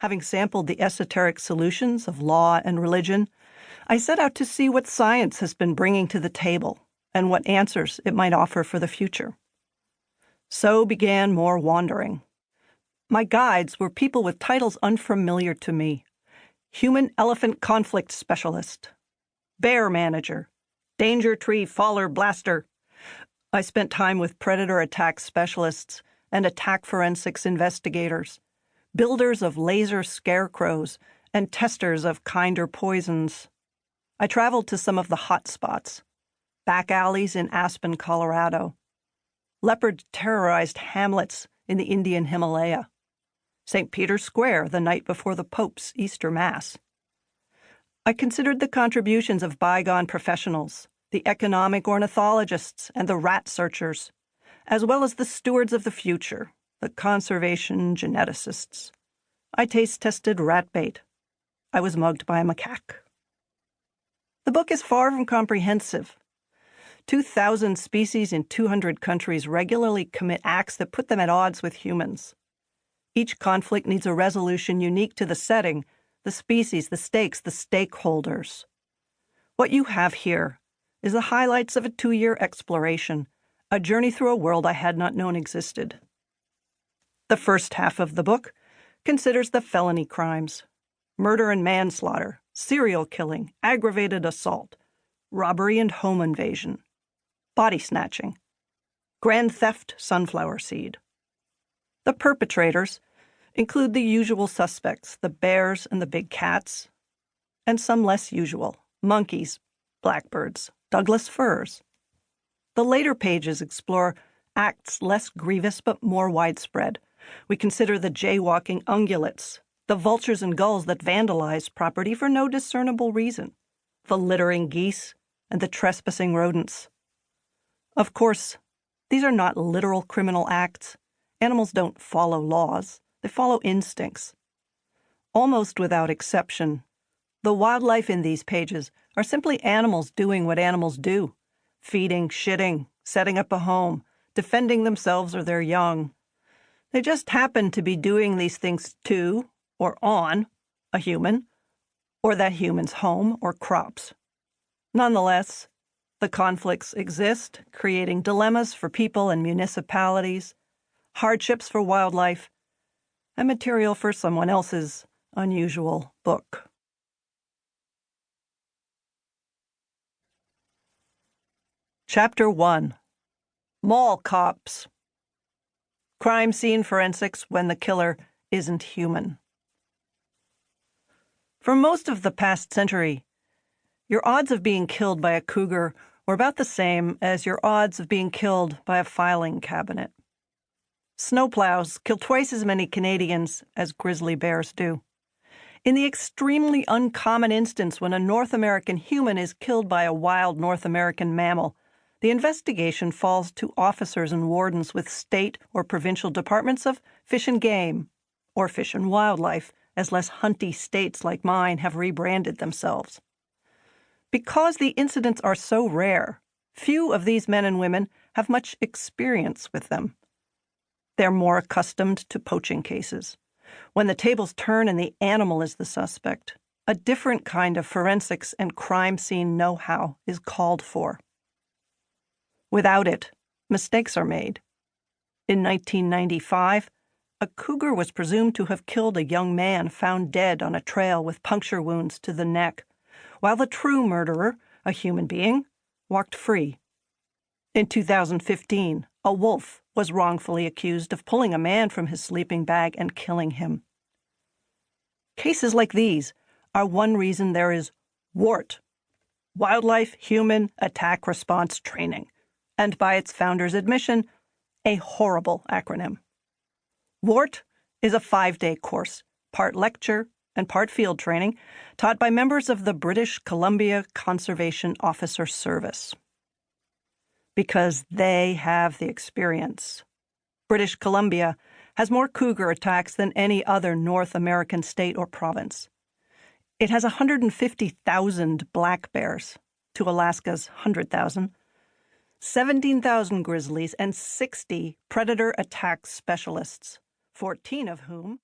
Having sampled the esoteric solutions of law and religion, I set out to see what science has been bringing to the table and what answers it might offer for the future. So began more wandering. My guides were people with titles unfamiliar to me: human-elephant conflict specialist, bear manager, danger tree faller blaster. I spent time with predator attack specialists and attack forensics investigators, builders of laser scarecrows, and testers of kinder poisons. I traveled to some of the hot spots: back alleys in Aspen, Colorado, leopard-terrorized hamlets in the Indian Himalaya, St. Peter's Square the night before the Pope's Easter Mass. I considered the contributions of bygone professionals, the economic ornithologists and the rat searchers, as well as the stewards of the future, the conservation geneticists. I taste-tested rat bait. I was mugged by a macaque. The book is far from comprehensive. 2,000 species in 200 countries regularly commit acts that put them at odds with humans. Each conflict needs a resolution unique to the setting, the species, the stakes, the stakeholders. What you have here is the highlights of a 2-year exploration, a journey through a world I had not known existed. The first half of the book considers the felony crimes: murder and manslaughter, serial killing, aggravated assault, robbery and home invasion, body snatching, grand theft, sunflower seed. The perpetrators include the usual suspects, the bears and the big cats, and some less usual: monkeys, blackbirds, Douglas firs. The later pages explore acts less grievous but more widespread. We consider the jaywalking ungulates, the vultures and gulls that vandalize property for no discernible reason, the littering geese, and the trespassing rodents. Of course, these are not literal criminal acts. Animals don't follow laws. They follow instincts. Almost without exception, the wildlife in these pages are simply animals doing what animals do: feeding, shitting, setting up a home, defending themselves or their young. They just happen to be doing these things to, or on, a human, or that human's home or crops. Nonetheless, the conflicts exist, creating dilemmas for people and municipalities, hardships for wildlife, and material for someone else's unusual book. Chapter 1: Mall Cops. Crime scene forensics when the killer isn't human. For most of the past century, your odds of being killed by a cougar were about the same as your odds of being killed by a filing cabinet. Snowplows kill twice as many Canadians as grizzly bears do. In the extremely uncommon instance when a North American human is killed by a wild North American mammal, the investigation falls to officers and wardens with state or provincial departments of Fish and Game, or Fish and Wildlife, as less hunty states like mine have rebranded themselves. Because the incidents are so rare, few of these men and women have much experience with them. They're more accustomed to poaching cases. When the tables turn and the animal is the suspect, a different kind of forensics and crime scene know-how is called for. Without it, mistakes are made. In 1995, a cougar was presumed to have killed a young man found dead on a trail with puncture wounds to the neck, while the true murderer, a human being, walked free. In 2015, a wolf was wrongfully accused of pulling a man from his sleeping bag and killing him. Cases like these are one reason there is WART, Wildlife Human Attack Response Training, and by its founder's admission, a horrible acronym. WART is a 5-day course, part lecture and part field training, taught by members of the British Columbia Conservation Officer Service. Because they have the experience. British Columbia has more cougar attacks than any other North American state or province. It has 150,000 black bears to Alaska's 100,000, 17,000 grizzlies, and 60 predator attack specialists, 14 of whom